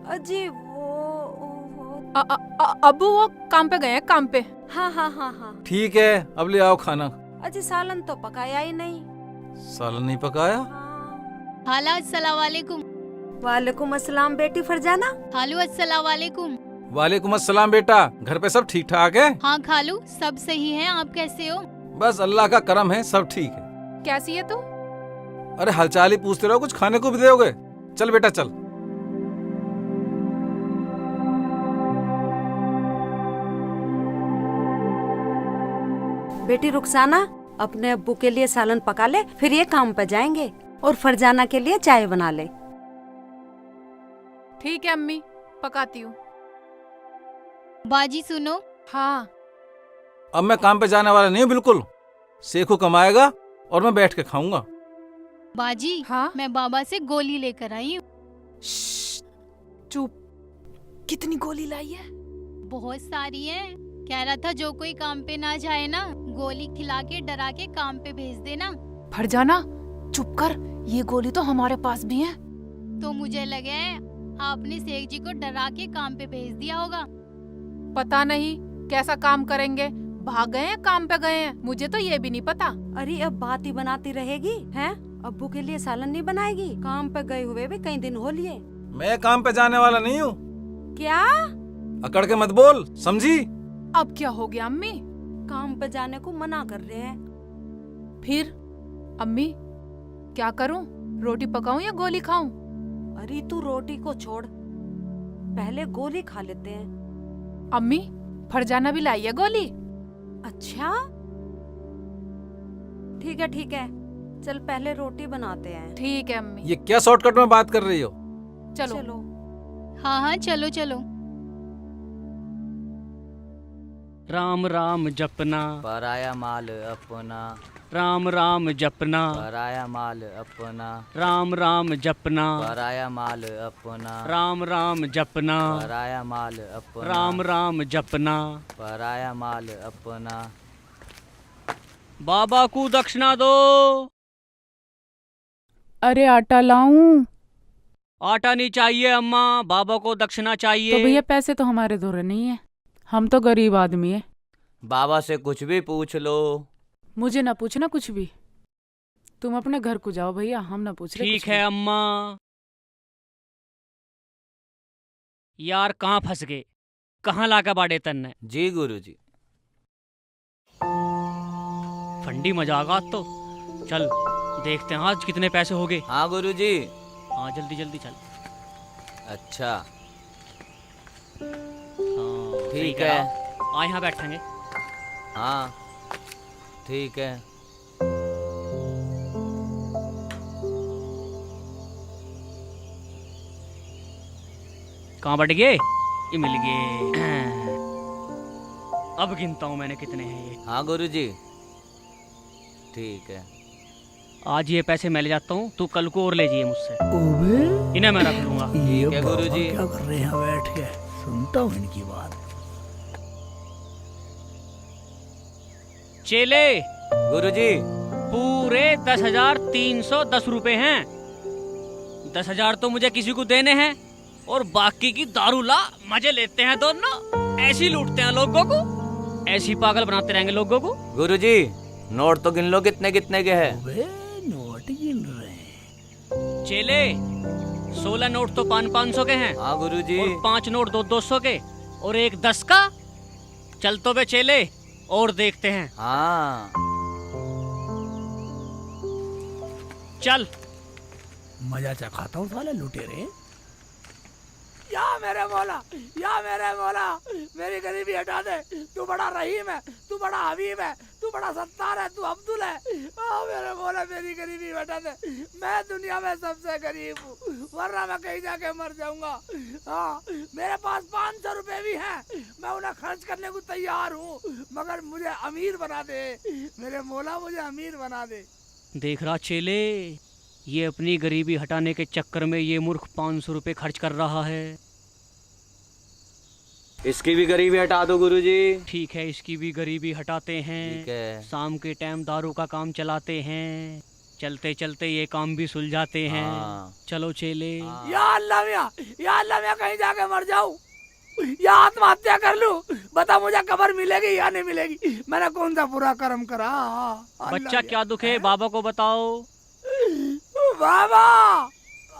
अजी अबू वो काम पे गए हैं, काम पे। हाँ हाँ हाँ हाँ। ठीक है, अब ले आओ खाना। अजी सालन तो पकाया ही नहीं। सालन नहीं पकाया? हाँ। खाला अस्सलाम वालेकुम। वालेकुम अस्सलाम बेटी फरजाना। खालू अस्सलाम वालेकुम। वालेकुम अस्सलाम बेटा, घर पे सब ठीक ठाक है? हाँ खालू, सब सही है। आप कैसे हो? बस अल्लाह का करम है, सब ठीक है। कैसी है तू? अरे हालचाल ही पूछते रहो, कुछ खाने को भी दोगे? चल बेटा चल। बेटी रुखसाना, अपने अब्बू के लिए सालन पका ले, फिर ये काम पे जाएंगे। और फरजाना के लिए चाय बना ले। ठीक है अम्मी, पकाती हूँ। बाजी सुनो। हाँ। अब मैं काम पे जाने वाला नहीं हूँ बिल्कुल। सेखू कमाएगा और मैं बैठ के खाऊंगा। बाजी, हाँ? मैं बाबा से गोली लेकर आई हूँ। चुप। कितनी गोली लाई है? बहुत सारी है। कह रहा था जो कोई काम पे ना जाए ना, गोली खिला के डरा के काम पे भेज देना। फरजाना चुप कर, ये गोली तो हमारे पास भी है। तो मुझे लगे आपने शेख जी को डरा के काम पे भेज दिया होगा। पता नहीं कैसा काम करेंगे, भाग गए हैं, काम पे गए हैं, मुझे तो ये भी नहीं पता। अरे अब बात ही बनाती रहेगी हैं? अब्बू के लिए सालन नहीं बनाएगी? काम पे गए हुए भी कई दिन हो लिए। मैं काम पे जाने वाला नहीं हूँ। क्या? अकड़ के मत बोल, समझी? अब क्या हो गया अम्मी? काम पे जाने को मना कर रहे हैं। फिर अम्मी क्या करूं? रोटी पकाऊं या गोली खाऊं? अरे तू रोटी को छोड़, पहले गोली खा लेते हैं। अम्मी फरजाना भी लाई है गोली। अच्छा ठीक है, चल पहले रोटी बनाते हैं। ठीक है अम्मी। ये क्या शॉर्टकट में बात कर रही हो? चलो। हाँ हाँ चलो चलो। राम राम जपना, पराया माल अपना, राम राम जपना, पराया माल अपना, राम राम जपना, पराया माल अपना, राम राम जपना, पराया माल अपना, राम राम जपना। पराया माल अपना। बाबा को दक्षिणा दो। अरे आटा लाऊं? आटा नहीं चाहिए अम्मा, बाबा को दक्षिणा चाहिए। तो भैया पैसे तो हमारे धोरे नहीं है, हम तो गरीब आदमी है। बाबा से कुछ भी पूछ लो। मुझे ना पूछना कुछ भी, तुम अपने घर को जाओ भैया, हम ना पूछ रहे। ठीक है अम्मा। यार कहाँ फंस गए, कहाँ लाकर बाड़े तन्ने। जी गुरुजी। फंडी मजाक आज तो। चल देखते हैं आज कितने पैसे हो गए। हाँ गुरुजी। हाँ जल्दी जल्दी चल। अच्छा हाँ, ठीक है। आ यहाँ बैठेंगे। हाँ ठीक है। कहाँ बढ़ गए? ये मिल गए। अब गिनता हूँ मैंने कितने हैं ये। हाँ गुरुजी ठीक है। आज ये पैसे मैं ले जाता हूँ, तू कल को और ले जाइए मुझसे। इन्हें मैं रख लूंगा। ठीक है गुरुजी। क्या कर रहे हैं बैठ के, सुनता हूँ इनकी बात। चेले गुरुजी। पूरे 10,310 रुपए हैं। 10,000 तो मुझे किसी को देने हैं और बाकी की दारू ला मजे लेते हैं दोनों। ऐसी लूटते हैं लोगों को, ऐसी पागल बनाते रहेंगे लोगों को। गुरुजी नोट तो गिन लो कितने कितने के हैं। वे नोट गिन रहे हैं। चेले 16 नोट तो 500 के हैं। हाँ गुरुजी। और 5 नोट 200 के और एक 10 का। चल तो बे चेले और देखते हैं। हाँ चल। मजा चखाता हूँ साले लुटेरे। या मेरे मौला, मेरी गरीबी हटा दे। तू बड़ा रहीम है, तू बड़ा हबीब है, तू बड़ा सत्तार है, तू अब्दुल है। मेरे मौला मेरी गरीबी हटा दे। मैं दुनिया में सबसे गरीब हूँ, वरना मैं कहीं जाके मर जाऊंगा। हाँ मेरे पास 500 रुपए भी हैं, मैं उन्हें खर्च करने को तैयार हूँ, मगर मुझे अमीर बना दे। मेरे मौला मुझे अमीर बना दे। देख रहा चेले, ये अपनी गरीबी हटाने के चक्कर में ये मूर्ख 500 रुपए खर्च कर रहा है। इसकी भी गरीबी हटा दो गुरुजी। ठीक है, इसकी भी गरीबी हटाते हैं। ठीक है। शाम के टाइम दारू का काम चलाते हैं। चलते चलते ये काम भी सुलझाते हैं। हाँ। चलो चेले। या अल्लाह मियां, या अल्लाह मियां, कहीं जाके मर जाऊं या आत्महत्या कर लूं, बता मुझे कब्र मिलेगी या नहीं मिलेगी? मैंने कौन सा बुरा कर्म करा? अल्लाह बच्चा मियां। क्या दुख है बाबा को बताओ। बाबा,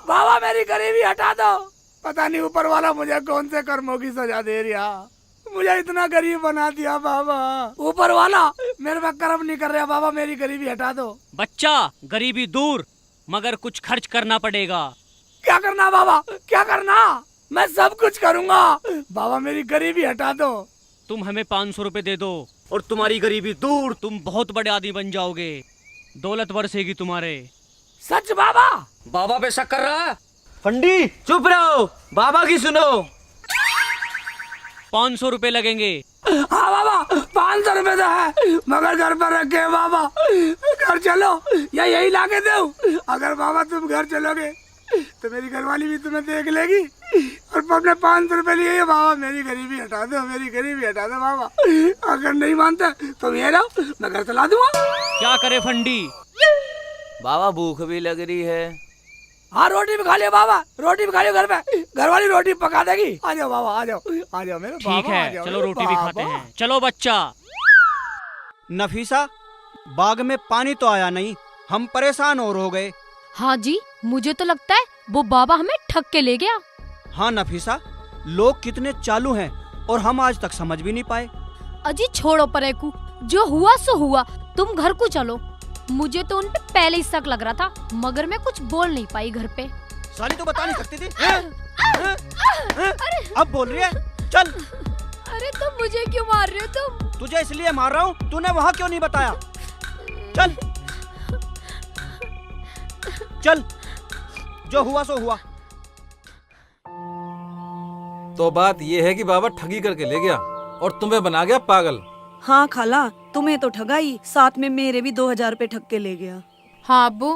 बाबा मेरी गरीबी हटा दो। पता नहीं ऊपर वाला मुझे कौन से कर्मों की सजा दे रहा, मुझे इतना गरीब बना दिया बाबा। ऊपर वाला मेरे पे कर्म नहीं कर रहा बाबा, मेरी गरीबी हटा दो। बच्चा गरीबी दूर, मगर कुछ खर्च करना पड़ेगा। क्या करना बाबा, क्या करना? मैं सब कुछ करूंगा बाबा, मेरी गरीबी हटा दो। तुम हमें 500 रुपए दे दो और तुम्हारी गरीबी दूर, तुम बहुत बड़े आदमी बन जाओगे, दौलत बरसेगी तुम्हारे। सच बाबा? बाबा पे शक कर रहा है? फंडी चुप रहो, बाबा की सुनो। 500 रुपए लगेंगे। हाँ बाबा, 500 रुपए तो है, मगर घर पर रखे बाबा। घर चलो या यही लाके दो। अगर बाबा तुम घर चलोगे तो मेरी घरवाली भी तुम्हें देख लेगी और अपने 500 रुपए लिए बाबा, मेरी गरीबी हटा दो, मेरी गरीबी हटा दो बाबा। अगर नहीं मानते तो ये लो, मैं घर चला दूंगा। क्या करे फंडी? बाबा भूख भी लग रही है। हाँ रोटी भी खा लियो बाबा, रोटी भी खा लियो, घर पे घरवाली रोटी पका देगी। आ जाओ बाबा, आ जाओ, आ जाओ मेरे ठीक बाबा, आ है, जाओ चलो मेरे रोटी भी खाते बाबा। हैं। चलो बच्चा। नफीसा, बाग में पानी तो आया नहीं, हम परेशान और हो गए। हाँ जी, मुझे तो लगता है वो बाबा हमें ठग के ले गया। हाँ नफीसा, लोग कितने चालू हैं और हम आज तक समझ भी नहीं पाए। अजी छोड़ो परेकू, जो हुआ सो हुआ, तुम घर को चलो। मुझे तो उन पे पहले ही शक लग रहा था, मगर मैं कुछ बोल नहीं पाई घर पे। साली तो बता नहीं सकती थी। अब बोल रही है, चल। अरे तुम मुझे क्यों मार रहे हो? तुम तुझे इसलिए मार रहा हूँ, तूने वहाँ क्यों नहीं बताया? चल चल, जो हुआ सो हुआ। तो बात ये है कि बाबा ठगी करके ले गया और तुम्हें बना गया पागल। हाँ खाला, तुम्हें तो ठगाई, साथ में मेरे भी 2000 रुपए ठग के ले गया। हाँ अब्बू,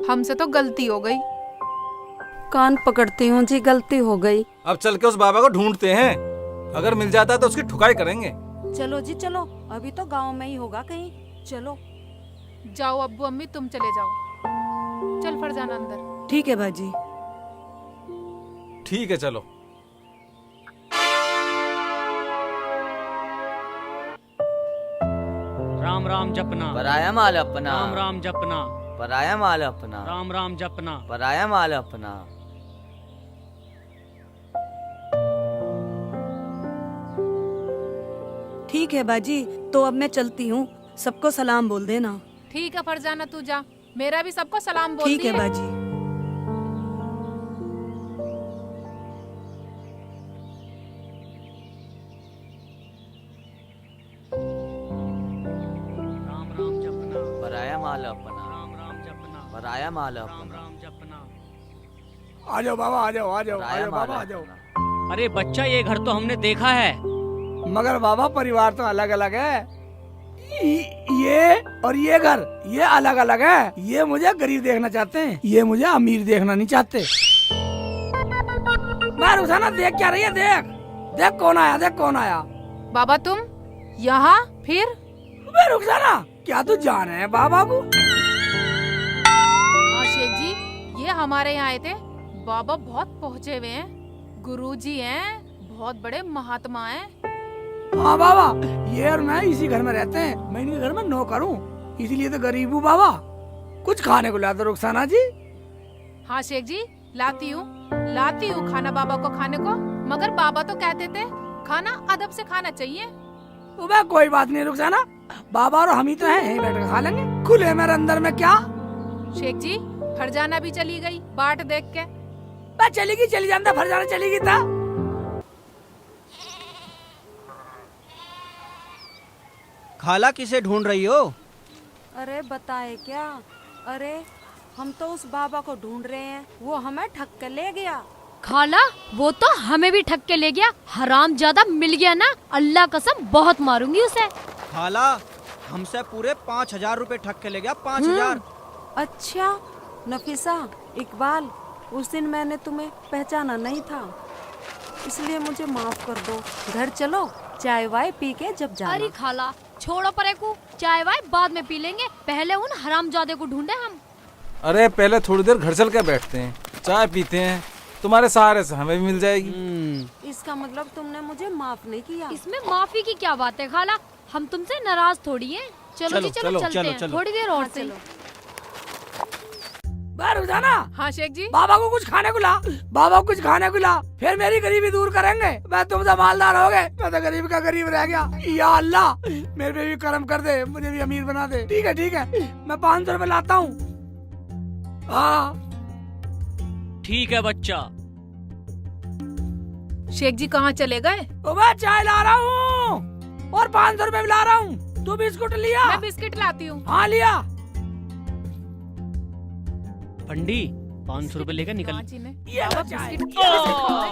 हमसे तो गलती हो गई। कान पकड़ती हूँ जी, गलती हो गई। अब चल के उस बाबा को ढूंढते हैं, अगर मिल जाता तो उसकी ठुकाई करेंगे। चलो जी चलो, अभी तो गांव में ही होगा कहीं। चलो जाओ अब्बू अम्मी, तुम चले जाओ। चल फरजाना अंदर। ठीक है बाजी। ठीक है चलो। राम राम जपना, पराया माल अपना। राम राम जपना, पराया माल अपना। राम राम जपना। पराया माल अपना। ठीक है बाजी, तो अब मैं चलती हूँ, सबको सलाम बोल देना। ठीक है फरजाना, तू जा, मेरा भी सबको सलाम बोल ठीक है दिए। बाजी। राम राम जपना, पराया माल अपना। राम राम जपना, पराया माल राम अपना। राम जपना। आ जाओ बाबा, आ जाओ, आ जाओ, आ पराया जाओ माल बाबा, आ जाओ। अपना। अरे बच्चा, ये घर तो हमने देखा है। मगर बाबा परिवार तो अलग अलग है। ये और ये घर, ये अलग अलग है। ये मुझे गरीब देखना चाहते हैं, ये मुझे अमीर देखना नहीं चाहते। मैं रुखसाना, देख क्या रही है? देख देख कौन आया, देख कौन आया। बाबा तुम यहाँ फिर? मैं रुखसाना, क्या तू जान है बाबा को? हाँ शेख जी, ये हमारे यहाँ आए थे। बाबा बहुत पहुँचे हुए हैं, गुरुजी हैं, बहुत बड़े महात्मा हैं। हाँ बाबा, ये और मैं इसी घर में रहते हैं। मैं इनके घर में नौकर हूँ, इसीलिए तो गरीब हूँ बाबा। कुछ खाने को ला दो रुखसाना जी। हाँ शेख जी, लाती हूँ खाना बाबा को खाने को। मगर बाबा तो कहते थे खाना अदब से खाना चाहिए। वह कोई बात नहीं रुखसाना, बाबा और हम ही तो हैं, यहीं बैठ कर खा लेंगे। खुले मेरे अंदर में क्या? शेख जी, फरजाना भी चली गई बाट देख के। मैं चलेगी, चली जाता, फरजाना चलेगी था। खाला किसे ढूंढ रही हो? अरे बताए क्या? अरे हम तो उस बाबा को ढूंढ रहे हैं, वो हमें ठग के ले गया। खाला, वो तो हमें भी ठग के ले गया। हराम ज्यादा मिल गया ना, अल्लाह कसम बहुत मारूंगी उसे। खाला, हमसे पूरे 5000 रुपए ठग के ले गया। 5000। अच्छा नफीसा, इकबाल, उस दिन मैंने तुम्हें पहचाना नहीं था, इसलिए मुझे माफ कर दो। घर चलो, चाय वाय पी के जब जाना। अरे खाला छोड़ो परेकू, चाय वाय बाद में पी लेंगे, पहले उन हरामजादे को ढूंढे हम। अरे पहले थोड़ी देर घर चल के बैठते हैं, चाय पीते हैं, तुम्हारे सहारे से हमें भी मिल जाएगी। इसका मतलब तुमने मुझे माफ नहीं किया। इसमें माफी की क्या बात है खाला, हम तुमसे नाराज थोड़ी हैं। चलो जी चलो चलते हैं, थोड़ी देर और से। रुक जाना। हाँ शेख जी। बाबा को कुछ खाने को ला, बाबा को कुछ खाने को ला, फिर मेरी गरीबी दूर करेंगे। मैं तुमसे मालदार हो गए, मैं तो गरीब का गरीब रह गया। या अल्लाह मेरे पे भी करम कर दे, मुझे भी अमीर बना दे। ठीक है, मैं 500 रुपए लाता हूँ। हाँ ठीक है बच्चा। शेख जी कहाँ चले गए? तो मैं चाय ला रहा हूँ और 500 रुपए भी ला रहा हूँ। तू बिस्कुट लिया? मैं बिस्किट लाती हूँ। हाँ लिया। फंडी 500 रुपए लेकर निकल। ये लो चाय। बिस्किट। ये लो चाय।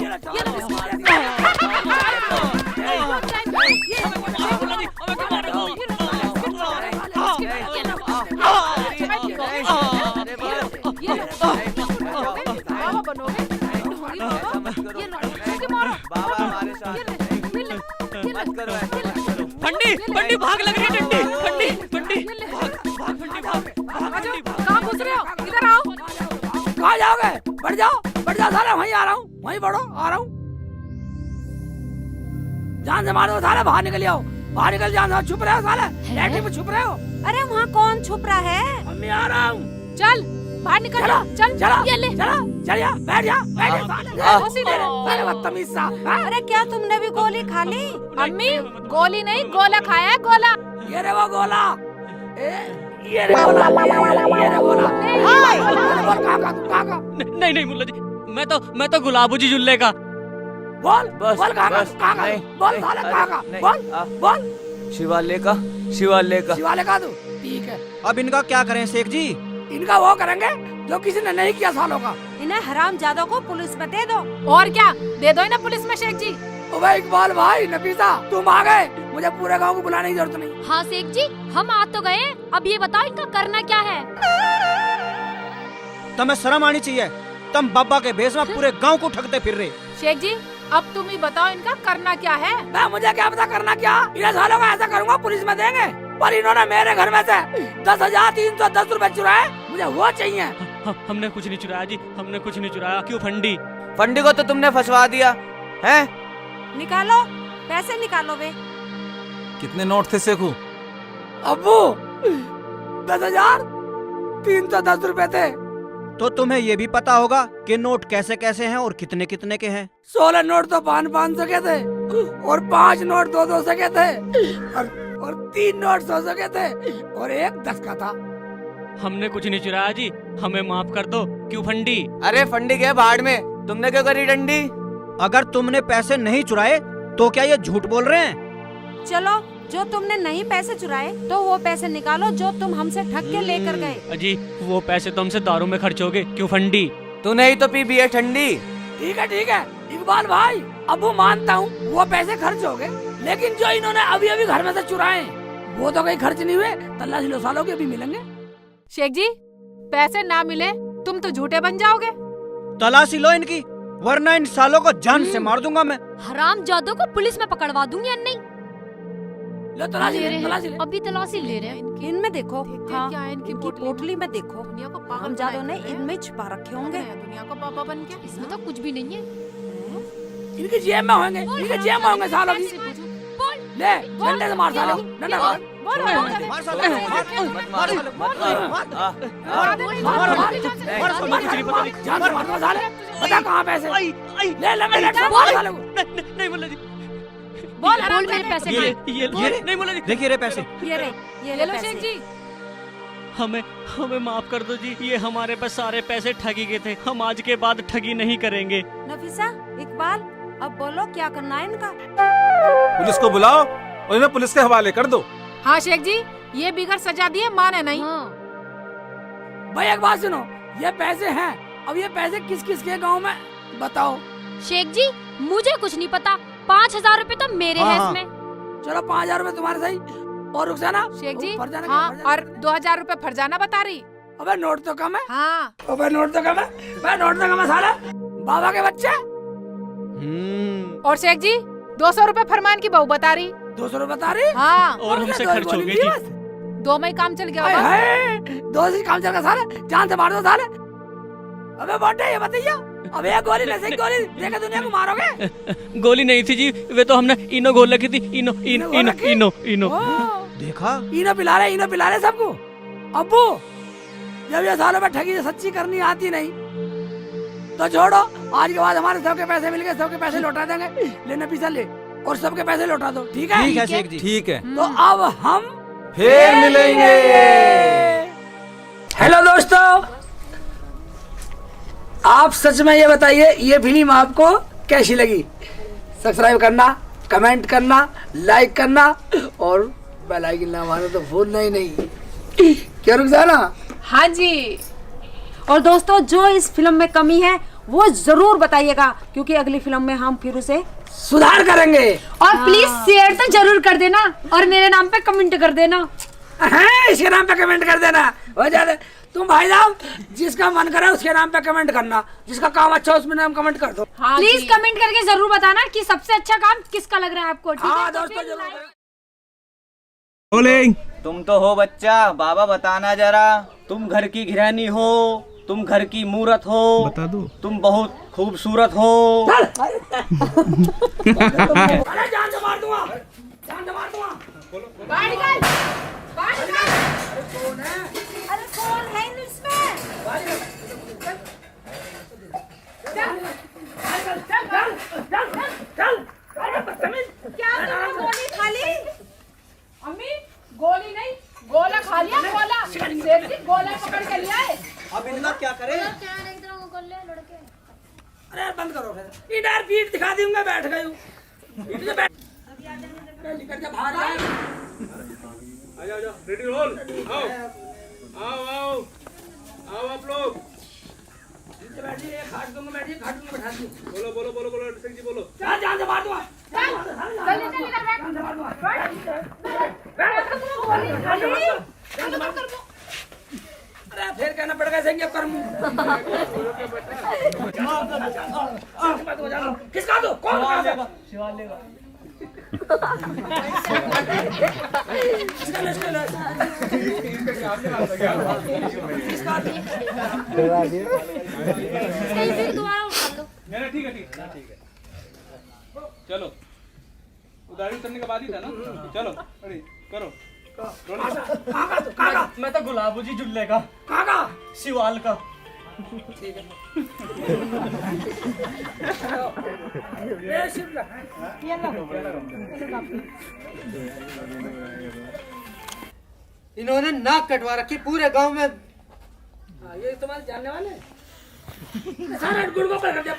फंडी फंडी भाग लग रही है डंडी। फंडी फंडी भाग भाग फंडी भाग भाग। कहाँ घुस रहे हो? इधर आओ। कहाँ जाओगे? बढ़ जाओ साले, वहीं आ रहा हूँ, वहीं बढ़ो, आ रहा हूँ। जान से मारो साले, बाहर निकल आओ, बाहर निकल जाओ। छुप रहे हो साले, लैट्रिन में छुप रहे हो। अरे वहाँ कौन छुप रहा है? मम्मी आ रहा हूँ। चल बाहर निकल चलो, जा। चल चलो, ये ले। चल जा, बैठ जा साले। साले बदतमीज सा। हाँ? अरे क्या तुमने भी गोली खा ली? अम्मी गोली नहीं, गोला खाया है, गोला। ये रे वो गोला। ये रे गोला। ये रे गोला। बोल कहाँ का? नहीं मुल्ला जी, मैं तो गुलाबू जी जुल्ले का। बोल बोल कहाँ का? बोल साले कहाँ का? बोल शिवालय का तू। ठीक है, अब इनका क्या करें शेख जी? इनका वो करेंगे जो किसी ने नहीं किया सालों का। इन्हें हरामजादों को पुलिस में दे दो। और क्या दे दो ना पुलिस में शेख जी। ओ भाई इकबाल भाई, नफीसा तुम आ गए, मुझे पूरे गांव को बुलाने की जरूरत नहीं। हाँ शेख जी, हम आ तो गए, अब ये बताओ इनका करना क्या है? तुम्हें शर्म आनी चाहिए, तुम बाबा के भेष में पूरे गांव को ठगते फिर रहे। शेख जी अब तुम ही बताओ इनका करना क्या है? मैं मुझे क्या पता करना क्या? इन्हें सालों का ऐसा करूंगा पुलिस में देंगे, पर इन्होंने मेरे घर में से 10,310 रुपए चुराए, मुझे वो चाहिए। हमने कुछ नहीं चुराया जी, हमने कुछ नहीं चुराया। क्यों फंडी? फंडी को तो तुमने फंसवा दिया है। निकालो पैसे, निकालो वे। कितने नोट थे सेखू? अब्बू 10,310 रुपए थे। तो तुम्हें ये भी पता होगा कि नोट कैसे कैसे हैं और कितने कितने के हैं। 16 नोट तो 500 के थे और 5 नोट 200 के थे और 3 नोट 100 के थे और एक 10 का था। हमने कुछ नहीं चुराया जी, हमें माफ कर दो। क्यों फंडी? अरे फंडी गए भाड़ में, तुमने क्यों करी डंडी? अगर तुमने पैसे नहीं चुराए तो क्या ये झूठ बोल रहे हैं? चलो, जो तुमने नहीं पैसे चुराए तो वो पैसे निकालो जो तुम हमसे ठग के लेकर गए। अजी वो पैसे तो हमसे दारू में खर्च हो गए। क्यों फंडी? तूने ही तो पी भी है ठंडी। ठीक है इकबाल भाई, अबू मानता हूँ वो पैसे खर्च हो गए, लेकिन जो इन्होंने अभी अभी घर में से चुराए वो तो कहीं खर्च नहीं हुए। तल्लाशी लो, सालों के भी मिलेंगे। शेख जी पैसे ना मिले तुम तो झूठे बन जाओगे। तलाशी लो इनकी, वरना इन सालों को जान से मार दूंगा मैं। हरामजादों को पुलिस में पकड़वा दूंगी या नहीं? लो तलाशी ले ले, रहे हैं, तलाशी ले। अभी तलाशी ले रहे हैं। इनमें देखो। देखते हाँ, क्या है इनकी इनकी पोटली में देखो। दुनिया को पागल हरामजादों ने बनाए हुए हैं। इनमें छुपा रखे होंगे। दुनिया को पापा बन के। इसमें तो कुछ भी नहीं है। इनकी जेब में होंगे, इनके जेब में होंगे सालों की। ले डंडे से मार सालों, डंडा मार। मार सालों को, मार जान से मार दो साले। बता कहाँ पैसे? ले मार सालों को। नहीं मुल्ला जी, बोल मेरे पैसे ये कहाँ? ये नहीं मुल्ला जी। देखिए रे पैसे। ये लो शेख जी। हमें माफ कर दो जी, ये हमारे पास सारे पैसे ठगी के थे, हम आज के बाद ठगी नहीं करेंगे। नफीसा, इकबाल, अब बोलो क्या करना है इनका? पुलिस को बुलाओ और इन्हें पुलिस के हवाले कर दो। हाँ शेख जी, ये बिगड़ सजा दिए माने नहीं। हाँ। भाई एक बात सुनो, ये पैसे हैं, अब ये पैसे किस किस के गाँव में बताओ? शेख जी मुझे कुछ नहीं पता, 5,000 रुपए तो मेरे हैं हाँ। इसमें। चलो 5,000 रुपए तुम्हारे सही, और रुखसाना शेख जी फरजाना हाँ, फरजाना। और 2,000 रुपए फरजाना बता रही। अबे नोट तो कम है। हाँ अबे नोट तो कम है, भाई नोट तो कम है साला। बाबा के बच्चे। और शेख जी 200 रुपए फरमान की बहू बता रही। 200 रुपए बता रही। हाँ और हमसे क्या खर्च हो बोली गए थी जी। बस? 2 में ही काम चल गया हाय होगा। हाय, 2 से काम चल गया साले, जान से मार दो साले। अबे बॉटे ये बताइए, अबे ये गोली नहीं सही, गोली देके दुनिया को मारोगे? गोली नहीं थी जी, वे तो हमने इनो घोल रखी थी। इनो इनो घोल इनो रखी? इनो इनो देखा? इनो पिला रहे सबको। अब्बू जब ये सालों में ठगी सच्ची करनी आती नहीं तो छोड़ो, आज के बाद हमारे सबके पैसे मिल गए, सबके पैसे लौटा देंगे। लेना पीछा ले और सबके पैसे लौटा दो, ठीक है? ठीक है शेख जी। ठीक है, तो अब हम फिर मिलेंगे। हेलो दोस्तों, आप सच में ये बताइए ये फिल्म आपको कैसी लगी? सब्सक्राइब करना, कमेंट करना, लाइक करना और बेल आइकन दबाना तो भूलना ही नहीं। क्या रुखसाना? हाँ जी। और दोस्तों जो इस फिल्म में कमी है वो जरूर बताइएगा, क्योंकि अगली फिल्म में हम फिर उसे सुधार करेंगे। और प्लीज शेयर तो जरूर कर देना और मेरे नाम पे कमेंट कर देना। इसके नाम पे कमेंट कर देना हो जाए। तुम भाई साहब जिसका मन करे उसके नाम पे कमेंट करना, जिसका काम अच्छा उसमें नाम कमेंट कर दो। प्लीज कमेंट करके जरूर बताना कि सबसे अच्छा काम किसका लग रहा है आपको, ठीक है? हाँ तो दोस्तों फिर जरूर। like- तुम तो हो बच्चा, बाबा बताना जरा। तुम घर की घिरानी हो, तुम घर की मूरत हो, बता दो। तुम बहुत खूबसूरत हो। अरे जान से मार दूंगा, जान से मार दूंगा। बाहर निकल, बाहर निकल। अरे कौन है इसमें? क्या तुमने गोली खा ली? अम्मी गोली नहीं, गोला खा लिया, गोला। शेख जी गोला पकड़ के लिया है। अब इनका क्या करे? अरे बंद करो फिर। इधर पीठ दिखा दूंगा, बैठ गई हूँ। पीठ से बैठ। निकल जा बाहर यार। आजा रेडी रोल। आओ आप लोग। नीचे बैठिए, एक हाथ दूंगा, बैठिए, हाथ दूंगा, बैठा दूँ। बोलो शेख जी बोलो। जान जान से मार दूंगा। जल्दी जल्दी कर बैठ। जान से मार दूंगा। अरे फिर कहना पड़ेगा सेंगे कर मुंह। किसका दो? कौन लेगा? शिवाल लेगा। फिर दोबारा उठा लो। नहीं ठीक है। चलो उधारी उतरने के बाद ही था ना। चलो रेडी करो। मैं तो गुलाबू जी जुल्ले का, काका शिवाल का। ठीक है। ये शिवला इन्होंने नाक कटवा रखी पूरे गांव में। ये तुम्हारे जानने वाले हैं? सारा गुड़ को कर दिया।